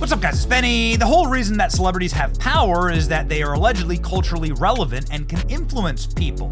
What's up, guys? It's Benny. The whole reason that celebrities have power is that they are allegedly culturally relevant and can influence people.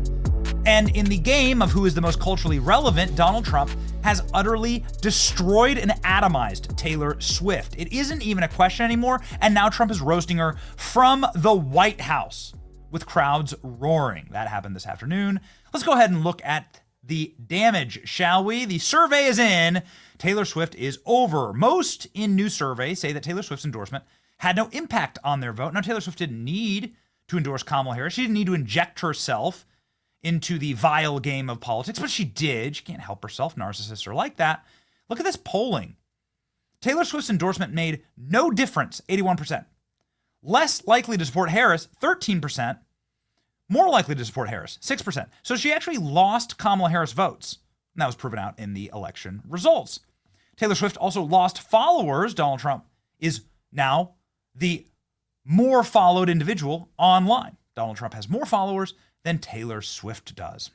And in the game of who is the most culturally relevant, Donald Trump has utterly destroyed and atomized Taylor Swift. It isn't even a question anymore, and now Trump is roasting her from the White House with crowds roaring. That happened this afternoon. Let's go ahead and look at the damage, shall we? The survey is in. Taylor Swift is over. Most in new surveys say that Taylor Swift's endorsement had no impact on their vote. Now, Taylor Swift didn't need to endorse Kamala Harris. She didn't need to inject herself into the vile game of politics, but she did. She can't help herself. Narcissists are like that. Look at this polling. Taylor Swift's endorsement made no difference, 81%. Less likely to support Harris, 13%. More likely to support Harris, 6%. So she actually lost Kamala Harris votes. And that was proven out in the election results. Taylor Swift also lost followers. Donald Trump is now the more followed individual online. Donald Trump has more followers than Taylor Swift does.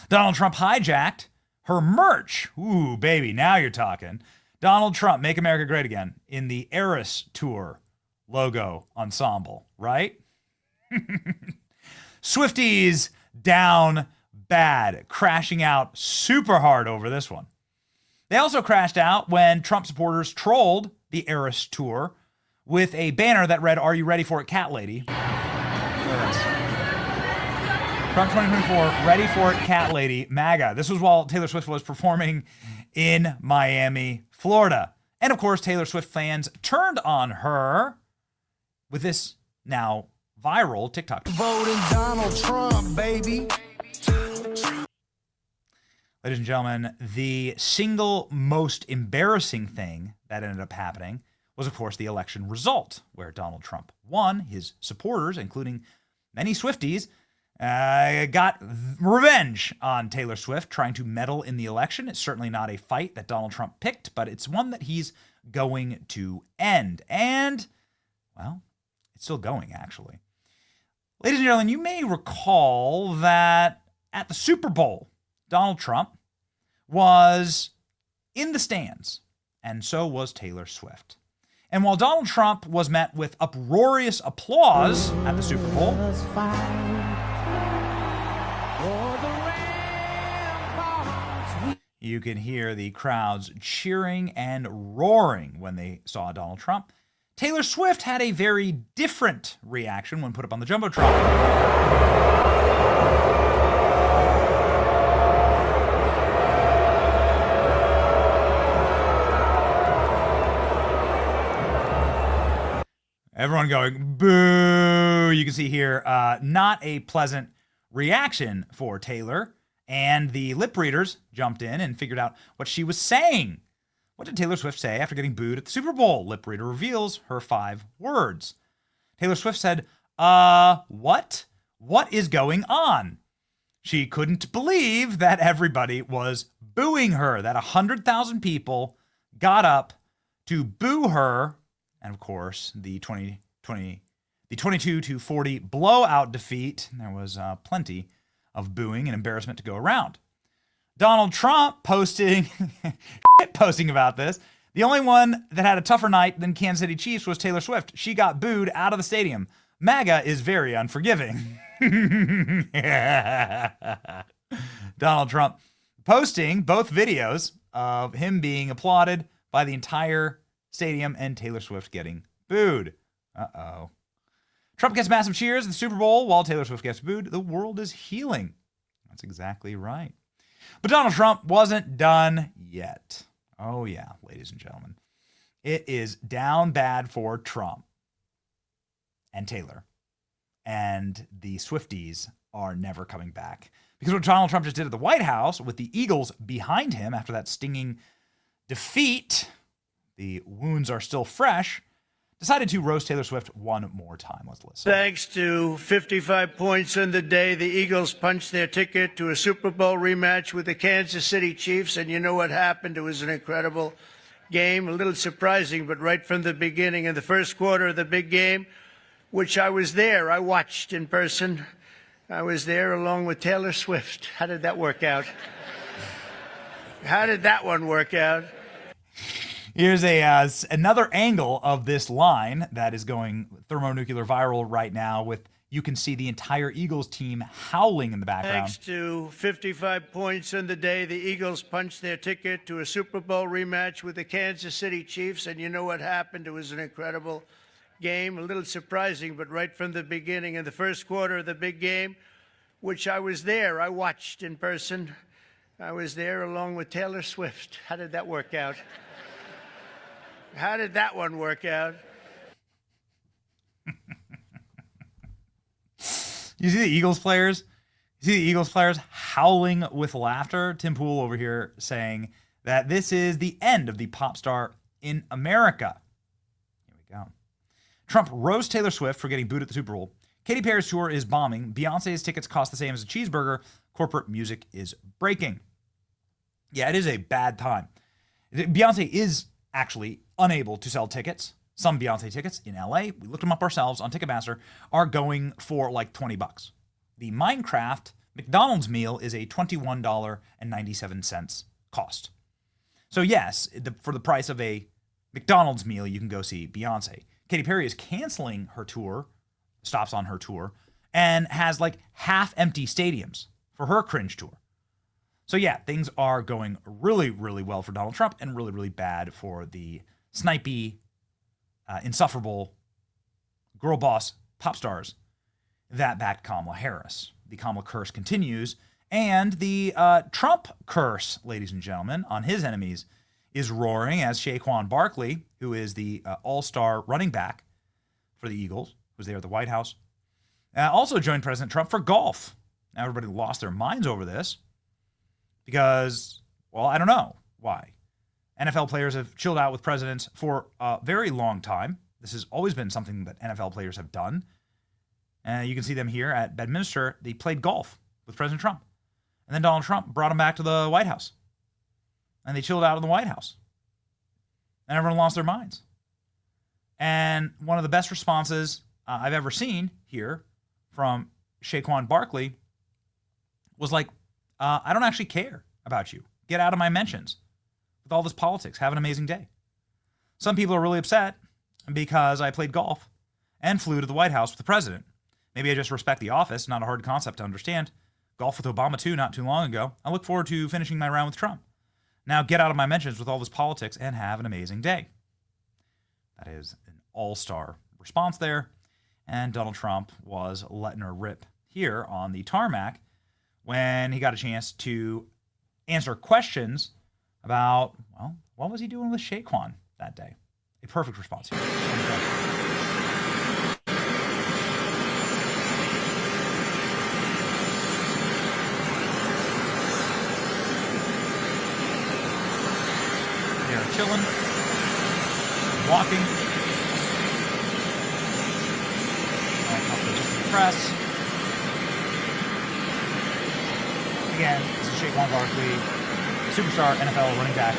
Donald Trump hijacked her merch. Ooh, baby, now you're talking. Donald Trump, Make America Great Again, in the Eras Tour logo ensemble, right? Swifties down bad, crashing out super hard over this one. They also crashed out when Trump supporters trolled the Eras Tour with a banner that read, "Are you ready for it, cat lady?" Trump 2024, ready for it, cat lady, MAGA. This was while Taylor Swift was performing in Miami, Florida. And of course, Taylor Swift fans turned on her with this now viral TikTok. Voting Donald Trump, baby. Ladies and gentlemen, the single most embarrassing thing that ended up happening was, of course, the election result, where Donald Trump won. His supporters, including many Swifties, got revenge on Taylor Swift, trying to meddle in the election. It's certainly not a fight that Donald Trump picked, but it's one that he's going to end. And, well, it's still going, actually. Ladies and gentlemen, you may recall that at the Super Bowl, Donald Trump was in the stands, and so was Taylor Swift. And while Donald Trump was met with uproarious applause at the Super Bowl, you can hear the crowds cheering and roaring when they saw Donald Trump. Taylor Swift had a very different reaction when put up on the Jumbotron. Everyone going, boo. You can see here, not a pleasant reaction for Taylor. And the lip readers jumped in and figured out what she was saying. What did Taylor Swift say after getting booed at the Super Bowl? Lip reader reveals her 5 words. Taylor Swift said, what? What is going on? She couldn't believe that everybody was booing her, that 100,000 people got up to boo her. And of course, the 22-40 blowout defeat, there was plenty of booing and embarrassment to go around. Donald Trump posting about this. The only one that had a tougher night than Kansas City Chiefs was Taylor Swift. She got booed out of the stadium. MAGA is very unforgiving. Donald Trump posting both videos of him being applauded by the entire stadium and Taylor Swift getting booed. Uh-oh. Trump gets massive cheers at the Super Bowl while Taylor Swift gets booed. The world is healing. That's exactly right. But Donald Trump wasn't done yet. Oh yeah, ladies and gentlemen. It is down bad for Trump and Taylor. And the Swifties are never coming back. Because what Donald Trump just did at the White House with the Eagles behind him after that stinging defeat, the wounds are still fresh, decided to roast Taylor Swift one more time. Let's listen. Thanks to 55 points in the day, the Eagles punched their ticket to a Super Bowl rematch with the Kansas City Chiefs. And you know what happened? It was an incredible game, a little surprising, but right from the beginning, in the first quarter of the big game, which I was there, I watched in person. I was there along with Taylor Swift. How did that work out? How did that one work out? Here's another angle of this line that is going thermonuclear viral right now. With you can see the entire Eagles team howling in the background. Thanks to 55 points in the day, the Eagles punched their ticket to a Super Bowl rematch with the Kansas City Chiefs. And you know what happened? It was an incredible game, a little surprising, but right from the beginning, in the first quarter of the big game, which I was there, I watched in person. I was there along with Taylor Swift. How did that work out? How did that one work out? You see the Eagles players? You see the Eagles players howling with laughter? Tim Pool over here saying that this is the end of the pop star in America. Here we go. Trump roasts Taylor Swift for getting booed at the Super Bowl. Katy Perry's tour is bombing. Beyonce's tickets cost the same as a cheeseburger. Corporate music is breaking. Yeah, it is a bad time. Beyonce is actually unable to sell tickets. Some Beyonce tickets in LA, we looked them up ourselves on Ticketmaster, are going for like $20. The Minecraft McDonald's meal is a $21.97 cost. So yes, for the price of a McDonald's meal, you can go see Beyonce. Katy Perry is canceling her tour, stops on her tour, and has like half empty stadiums for her cringe tour. So yeah, things are going really, really well for Donald Trump and really, really bad for the snipey, insufferable girl boss pop stars that backed Kamala Harris. The Kamala curse continues, and the Trump curse, ladies and gentlemen, on his enemies is roaring as Saquon Barkley, who is the all-star running back for the Eagles, who's there at the White House, also joined President Trump for golf. Now everybody lost their minds over this because, well, I don't know why. NFL players have chilled out with presidents for a very long time. This has always been something that NFL players have done. You can see them here at Bedminster. They played golf with President Trump. And then Donald Trump brought them back to the White House. And they chilled out in the White House. And everyone lost their minds. And one of the best responses I've ever seen here from Saquon Barkley was like, I don't actually care about you. Get out of my mentions. With all this politics, have an amazing day. Some people are really upset because I played golf and flew to the White House with the president. Maybe I just respect the office, not a hard concept to understand. Golf with Obama too, not too long ago. I look forward to finishing my round with Trump. Now get out of my mentions with all this politics and have an amazing day. That is an all-star response there. And Donald Trump was letting her rip here on the tarmac when he got a chance to answer questions about, well, what was he doing with Saquon that day? A perfect response here. They're chilling, walking. Up to the press. Again, this is Saquon Barkley, superstar NFL running back.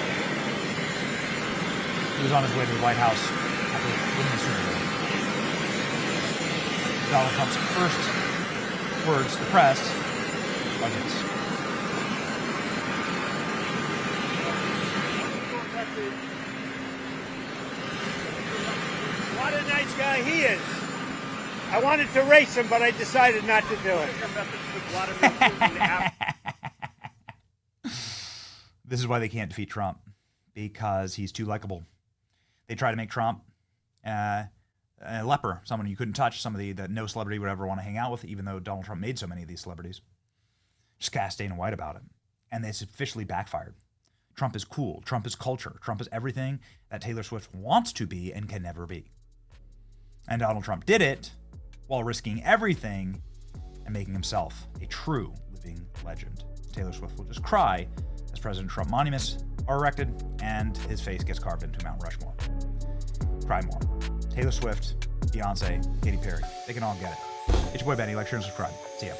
He was on his way to the White House after winning the Super Bowl. Donald Trump's first words to the press are this. What a nice guy he is. I wanted to race him, but I decided not to do it. This is why they can't defeat Trump, because he's too likable. They try to make Trump a leper, someone you couldn't touch, somebody that no celebrity would ever want to hang out with, even though Donald Trump made so many of these celebrities. Just cast Dana White about it. And it's officially backfired. Trump is cool. Trump is culture. Trump is everything that Taylor Swift wants to be and can never be. And Donald Trump did it while risking everything and making himself a true living legend. Taylor Swift will just cry as President Trump monuments are erected and his face gets carved into Mount Rushmore. Cry more. Taylor Swift, Beyonce, Katy Perry, they can all get it. It's your boy Benny. Like, share, and subscribe. See ya.